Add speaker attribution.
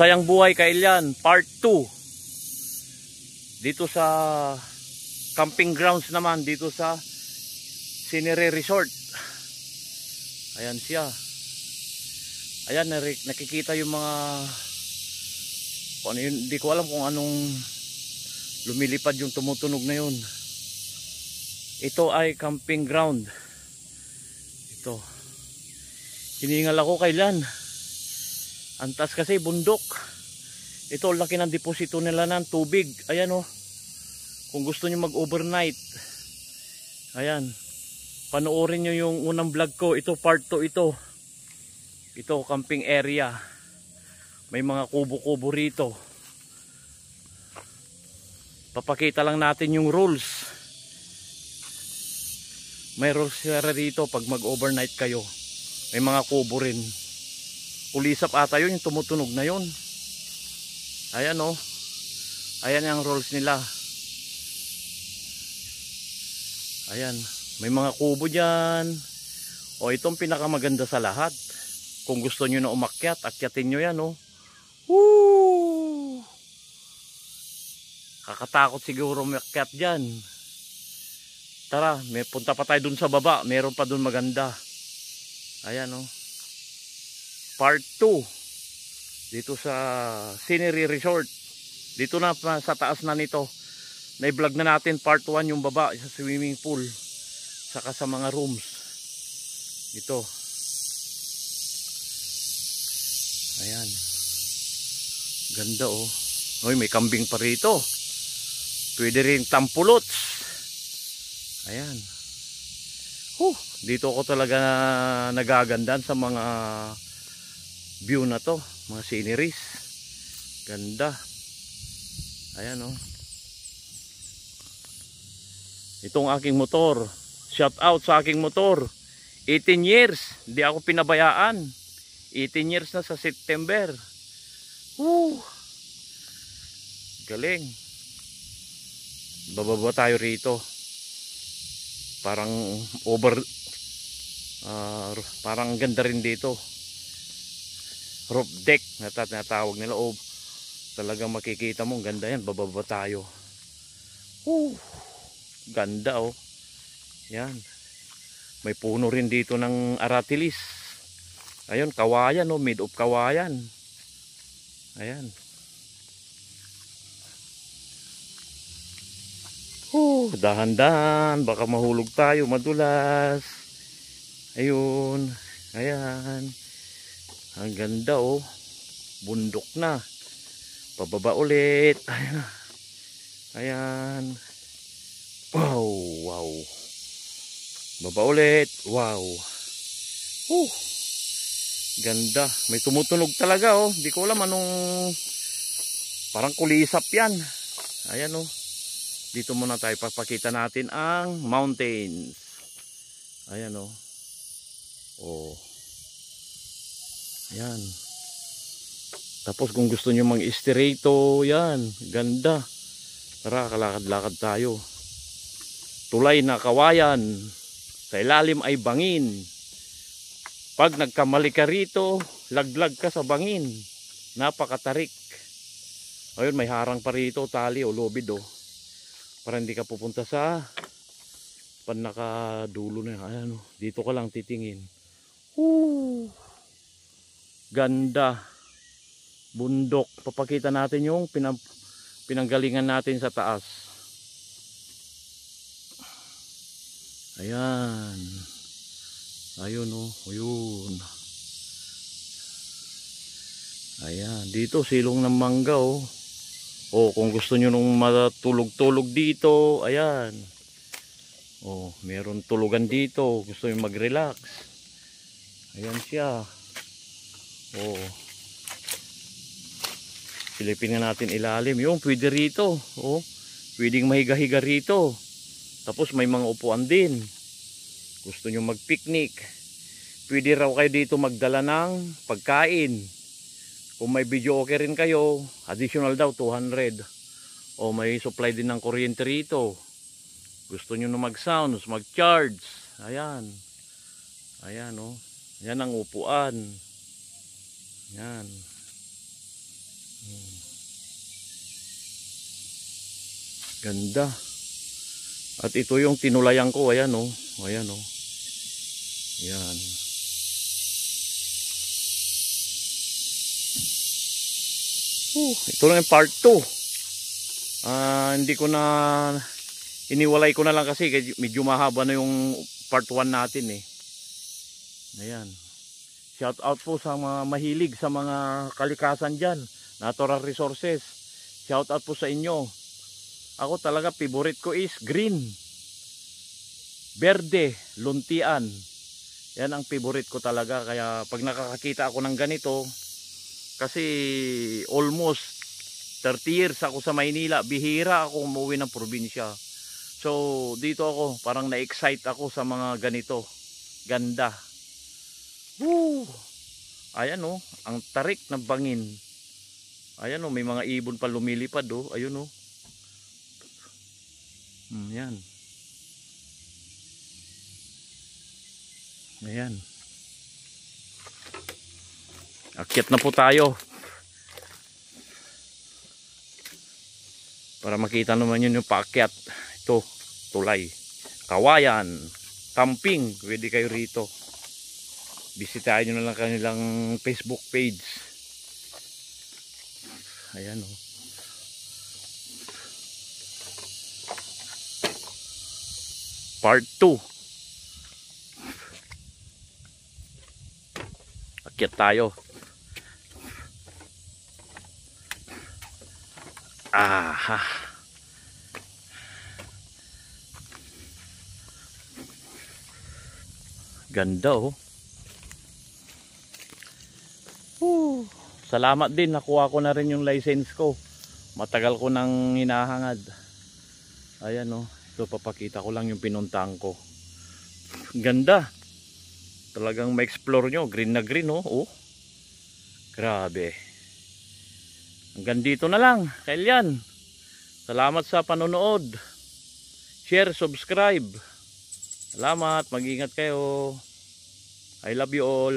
Speaker 1: Masayang buhay Kailian, part 2. Dito sa camping grounds naman, dito sa Scenery Resort. Ayan siya. Ayan, nakikita yung mga ano yun, hindi ko alam kung anong lumilipad yung tumutunog na yun. Ito ay camping ground. Ito. Hiningal ako Kailian. Antas kasi bundok. Ito laki ng deposito nila ng tubig. Ayan oh. Kung gusto niyo mag-overnight. Ayan. Panoorin niyo yung unang vlog ko. Ito part 2 ito. Ito camping area. May mga kubo-kubo rito. Papakita lang natin yung rules. May rules sila rito pag mag-overnight kayo. May mga kubo rin. Ulisap ata yun, yung tumutunog na yun. Ayan o. Ayan yung rules nila. Ayan. May mga kubo dyan. O itong pinakamaganda sa lahat. Kung gusto nyo na umakyat, akyatin nyo yan o. Woo! Kakatakot siguro umakyat dyan. Tara, may punta pa tayo dun sa baba. Meron pa dun maganda. Ayan o. Part 2 dito sa Scenery Resort. Dito na sa taas na nito. Na-vlog na natin part 1 yung baba sa swimming pool saka sa mga rooms. Ito. Ayan. Ganda oh. Oy, may kambing pa rito. Pwede rin tampulots. Ayan. Dito ako talaga nagagandahan sa mga view na to, mga sceneries. Ganda. Ayan oh. Itong aking motor. Shout out sa aking motor. 18 years. Hindi ako pinabayaan. 18 years na sa September. Woo! Galing. Bababa tayo rito. Parang parang ganda rin dito. Roof deck natawag nila. O talagang makikita mo ganda yan. Bababa tayo. Ganda oh. Yan. May puno rin dito ng aratilis. Ayun, kawayan oh. Made of kawayan. Ayan. Dahan-dahan. Baka mahulog tayo. Madulas. Ayun. Ayan. Ang ganda oh. Bundok na. Pababa ulit. Ayan. Ayan. Wow, wow. Baba ulit. Wow. Ganda. May tumutunog talaga oh. Hindi ko alam anong parang kulisap yan. Ayan oh. Dito muna tayo papakita natin ang mountains. Ayan oh. Oh. Yan. Tapos kung gusto nyo mang-esterito, yan, ganda. Tara, kalakad-lakad tayo. Tulay na kawayan. Sa ilalim ay bangin. Pag nagkamali ka rito, laglag ka sa bangin. Napakatarik. Ayun, may harang pa rito, tali o lubid oh. Para hindi ka pupunta sa panakadulo na yan. Ayan oh, dito ka lang titingin. Ganda. Bundok. Papakita natin yung pinanggalingan natin sa taas. Ayan. Ayun oh. Ayun. Ayan. Dito silong ng mangga oh. Oh, kung gusto nyo nung matulog-tulog dito. Ayan. Oh, meron tulugan dito. Gusto nyo mag-relax. Ayan siya. Oh. Silipin nga natin ilalim. Yung pwede rito. Oh. Pwedeng mahiga-higa rito. Tapos may mga upuan din. Gusto nyo mag-picnic. Pwede raw kayo dito magdala ng pagkain. Kung may video okay rin kayo, additional daw 200. O may supply din ng kuryente rito. Gusto nyo na mag-sounds, mag-charge. Ayan. Ayan oh. Yan ang upuan. Yan. Ganda. At ito yung tinulayan ko. Ayan oh. Ayan oh. Ayan. Ito lang yung part 2. Hindi ko na iniwalay ko na lang kasi medyo mahaba na yung part 1 natin eh. Ayan. Shout out po sa mga mahilig sa mga kalikasan dyan, natural resources. Shout out po sa inyo. Ako talaga favorite ko is green, berde, luntian. Yan ang favorite ko talaga. Kaya pag nakakakita ako ng ganito, kasi almost 30 years ako sa Maynila, bihira ako umuwi ng probinsya. So dito ako parang na-excite ako sa mga ganito. Ganda. Woo! Ayan oh, ang tarik ng bangin. Ayan oh, may mga ibon pa lumilipad oh. Ayun oh. Yan. Ayan. Akyat na po tayo. Para makita naman yun yung paakyat. Ito, tulay. Kawayan. Camping. Pwede kayo rito. Bisitahin nyo na lang kanilang Facebook page. Ayan o. Part 2. Akyat tayo. Aha. Ganda oh. Salamat din, nakuha ko na rin yung license ko. Matagal ko nang hinahangad. Ayan oh. So papakita ko lang yung pinuntahan ko. Ganda. Talagang ma-explore nyo. Green na green oh. Oh. Grabe. Hanggang dito na lang. Kailan. Salamat sa panonood. Share, subscribe. Salamat. Mag-ingat kayo. I love you all.